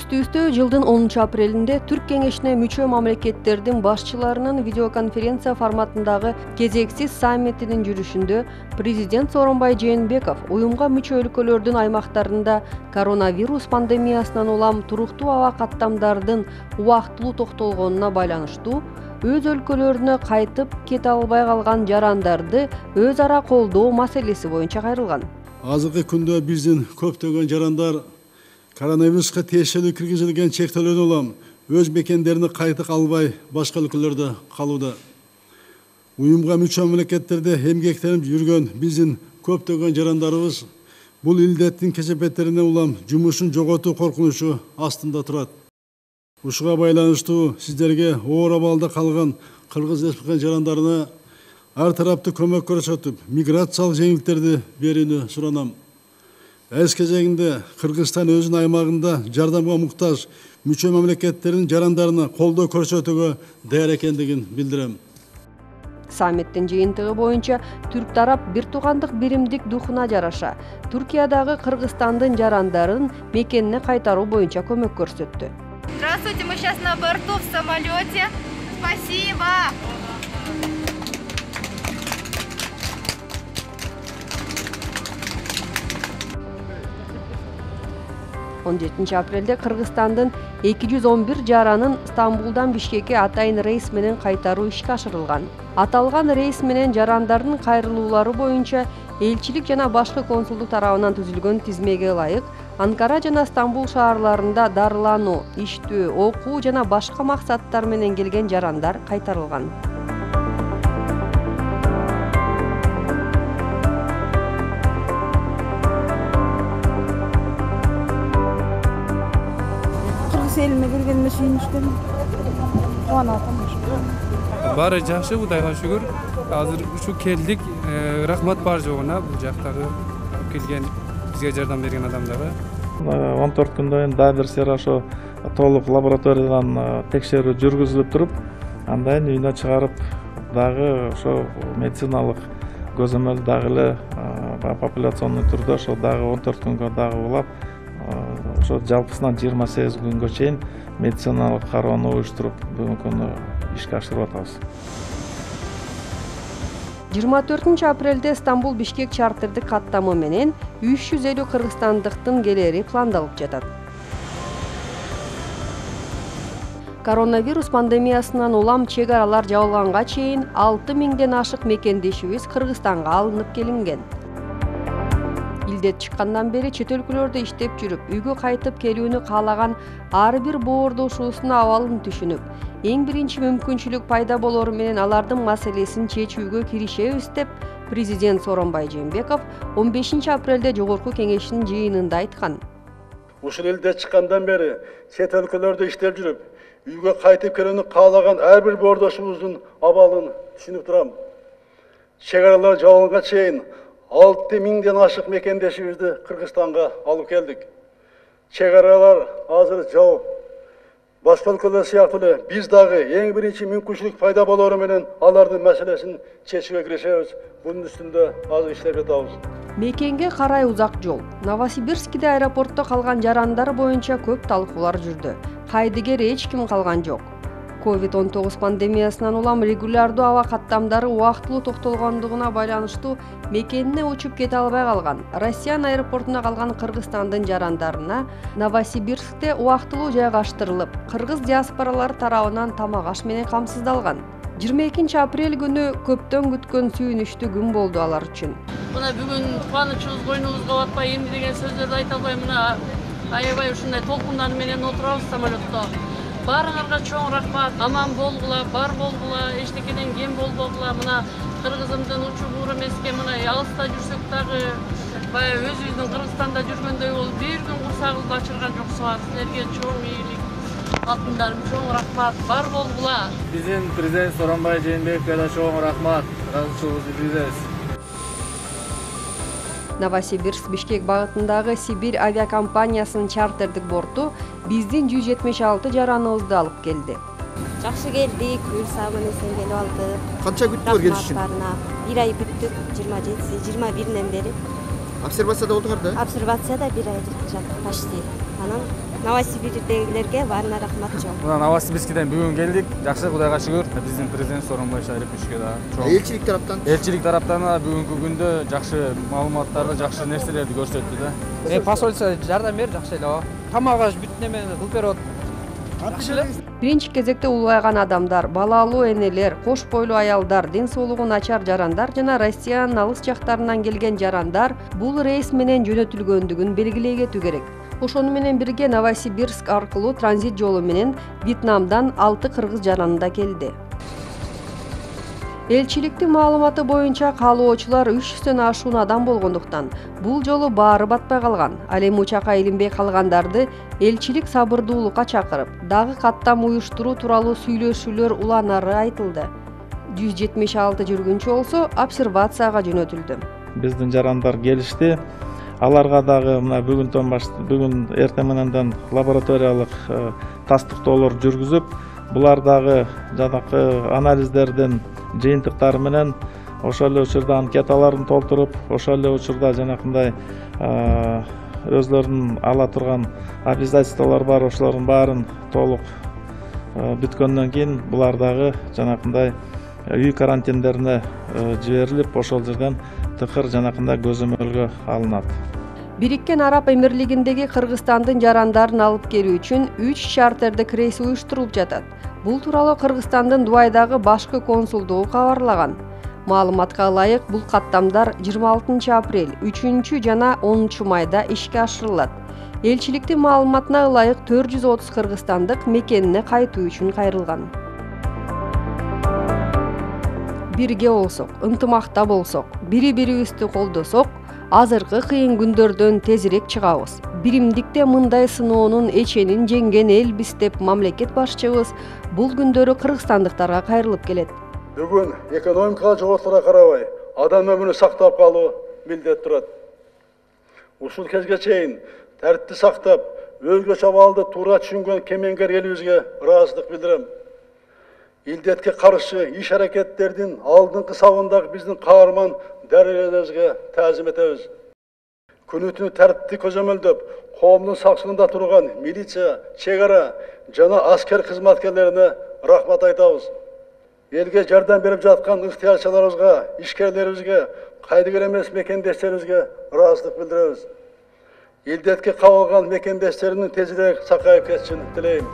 Көзүбүздө жылдын 10-апрелинде Түрк кеңешине мүчө мамлекеттердин башчыларынын видеоконференция форматындагы кезексиз саммитинин жүрүшүндө президент Сооронбай Жээнбеков уюмга мүчө өлкөлөрдүн аймактарында коронавирус пандемиясынан улам туруктуу аба каттамдардын убактылуу токтолгонуна байланыштуу өз өлкөлөрүнө кайтып кете албай калган жарандарды өз ара колдоо маселеси боюнча кайрылган. Азыркы күндө биздин көптөгөн жарандар коронавируска тиешелүү киргизилген чектөөлөрдөн улам өз мекендерине кайта албай башка өлкөлөрдө калууда. Уюмга мүчө мамлекеттерде эмгектенип жүргөн биздин көптөгөн жарандарыбыз бул илдеттин кесепеттерине улам жумушун жоготуу коркунучу астында турат. Ушуга байланыштуу сиздерге оор абалда калган Кыргыз Республикасынын жарандарына ар тараптуу көмөк көрсөтүп, миграциялык жеңилдиктерди берүүнү суранам. Эс кезегинде Кыргызстан өзүнүн аймагында жардамга муктаж мүчө мамлекеттердин жарандарына колдоо көрсөтүүгө даяр экендигин билдирем. Саммиттин жыйынтыгы боюнча түрк тарап бир туугандык биримдик духуна жараша Түркиядагы Кыргызстандын жарандарын мекенине кайтаруу боюнча көмөк көрсөттү. Здравствуйте, мы сейчас на борту в самолете. Спасибо! 17 апрелде Кыргызстандын 211 жаранын Стамбулдан Бишкекке атайын рейс менен кайтаруу ишке ашырылган. Аталган рейс менен жарандардын кайрылуулары боюнча элчилик жана башкы консулдук тарабынан түзүлгөн тизмеге ылайык Анкара жана Стамбул шаарларында дарылануу, иштөө, окуу жана башка максаттар менен келген жарандар кайтарылган. Elime gelgenime suyunmuştum. O an aldım. Bari жақсы, Кудайга шүгүр. Азыр ушу келдик. Рахмат бар жогуна бул жактагы келген бизге жардам берген адамдарга. 14 күндөн дагы бир сыйра ошо толук лабораториядан текшерүү жүргүзүлүп туруп, андан үйүнө чыгарып дагы ошо медициналык көзөмөл дагы эле популяционный түрдө ошо дагы 14 күнгө дагы улап ошо жалпысынан 28 күнгө чейин медициналык кароону уюштуруп бүгүнкү күнү ишке ашырып атабыз. 24 апрелде Стамбул Бишкек чартердик каттамы менен 350 кыргызстандыктын келери пландалып жатат. Коронавирус пандемиясынан улам чек аралар жабылганга чейин 6000ден ашык мекендешибиз Кыргызстанга алынып келинген. Илдет чыккандан бери чет өлкөлөрдө иштеп жүрүп, үйгө кайтып келүүнү каалаган ар бир боордошуусунун абалын түшүнүп, эң биринчи мүмкүнчүлүк пайда болору менен алардын маселесин чечүүгө киришебиз деп президент Сооронбай Жээнбеков 15 апрелде жогорку кеңештин жыйынында айткан. Ушул илдет чыккандан бери чет өлкөлөрдө иштеп жүрүп, үйгө кайтып келүүнү каалаган ар бир боордошубуздун абалын түшүнүп турам. Чек аралар жабылганга чейин 6000ден ашык мекендешибизди Кыргызстанга алып келдик. Чек аралар азыр жабып, башка өлкөлөр сыяктуу эле биз дагы эң биринчи мүмкүнчүлүк пайда болору менен алардын маселесин чечүүгө киришебиз. Бунун үстүндө азыр иштеп жатабыз. Мекенге карай узак жол. Новосибирскиде аэропортто калган жарандар боюнча көп талкуулар жүрдү. Кайдыгер эч ким калган жок. COVID-19 пандемиясынан улам регулярдуу аба каттамдары убактылуу токтолгондугуна байланыштуу мекенине учуп кете албай калган Россиян аэропортуна калган Кыргызстандын жарандарына Новосибирскте убактылуу жайгаштырылып, кыргыз диаспоралары тарабынан тамак аш менен камсыздалган. 22 апрель күнү көптөн күткөн сүйүнүчтүү күн болду алар үчүн. Мына бүгүн кубанычыбыз койнубузга батпай, эмне деген сөздөрдү айта албай, мына аябай ушундай толкундар менен отурабыз самолетто. Барыңарга чоң рахмат, аман болгула, бар болгула, эчтекеден кем болбогула. Мына кыргызымдын учу буур эмеске, мына алыста жүрсөк дагы баягы өзүбүздүн Кыргызстанда жүргөндөй болуп, бир күн курсагыбызды ачырган жоксуңар. Силерге чоң ийгилик алтындарым, чоң рахмат, бар болгула. Биздин президент Сооронбай Жээнбековке да чоң рахмат, ыраазычылыгыбызды билдиребиз. Новосибирск-Бишкек багытындагы Сибирь авиакомпаниясынын чартердик борту биздин 176 жараныбызды алып келди. Жакшы келдик, буюрса менен келип алдык. Канча күттүңөр келиш үчүн? Bir ay күттүк, 27-си, 21-ден бери. Обсервацияда болдуңар да? Обсервацияда bir ay жаттык почти. Анан Новосибирдегилерге баарына рахмат чоң. Мына Новосибирскиден бүгүн келдик. Жакшы, Кудайга шүгүр. Биздин президент Сооронбай Шайриповичке да чоң. Элчилик тараптан бүгүнкү күндө жакшы маалыматтарды, жакшы нерселерди көрсөттү да. Посольство жардам берди, жакшы эле. Тамак аш бүт немени кылып берип атат. Жакшы эле. Биринчи кезекте улгайган адамдар, балалуу энелер, кош бойлуу аялдар, ден соолугу начар жарандар жана Россиянын алыс жактарынан келген жарандар бул рейс менен жөнөтүлгөндүгүн белгилей кетүү керек. Ошону менен бирге Новосибирск аркылуу транзит жолу менен Вьетнамдан 6 кыргыз жараны да келди. Элчиликтин маалыматы боюнча каалоочулар 300дөн ашуун адам болгондуктан бул жолу баары батпай калган. Ал эми учакка илинбей калгандарды элчилик сабырдуулукка чакырып, дагы каттам уюштуруу тууралуу сүйлөшүүлөр уланары айтылды. 176 жүргүнчү болсо обсервацияга жөнөтүлдү. Биздин жарандар келишти. Аларга дагы мына бүгүн эртең мененден лабораториялык тастыктоолор жүргүзүп, булар дагы жанакы анализдердин жыйынтыктары менен ошол эле учурда анкеталарын толтуруп, ошол эле учурда жанакындай өзлөрүнүн ала турган обязательстволор бар, ошолордун баарын толук бүткөндөн кийин булар дагы жанакындай үй карантиндерине жиберилип, ошол жерден тыкыр жанакындай көзөмөлгө алынат. Бириккен Араб Эмирлигиндеги Кыргызстандын жарандарын алып келүү үчүн 3 чартердик рейс уюштурулуп жатат. Бул тууралуу Кыргызстандын Дубайдагы башкы консулдугу кабарлаган. Маалыматка ылайык, бул каттамдар 26 апрель, 3 жана 10 майда ишке ашырылат. Элчиликтин маалыматына ылайык 430 кыргызстандык мекенине кайтуу үчүн кайрылган. Бирге болсок, ынтымакта болсок, бири-бирибизди колдосок, азыркы кыйын күндөрдөн тезирээк чыгабыз. Биримдикте мындай сыноонун эченин жеңген элбиз деп мамлекет башчыбыз бул күндөрү кыргызстандыктарга кайрылып келет. Бүгүн экономикага жоготууга карабай, адам өмүрүн сактап калуу милдет турат. Ушул кезге чейин тартипти сактап, өзгөчө абалды туура түшүнгөн кемеңгер элибизге ыраазычылык билдирем. Илдетке каршы иш аракеттердин алдыңкы сабындагы биздин каарман дарыяларыбызга таазим этебиз. Күнү-түнү тартипти көзөмөлдөп, коомдун сакчылыгында турган милиция, чек-ара жана аскер кызматкерлерине рахмат айтабыз. Элге жардам берип жаткан ыктыярчыларыбызга, ишкерлерибизге, кайдыгер эмес мекендештерибизге ыраазычылык билдиребиз. Илдетке кабылган мекендештеринин тезирээк сакайып кетишин тилейм.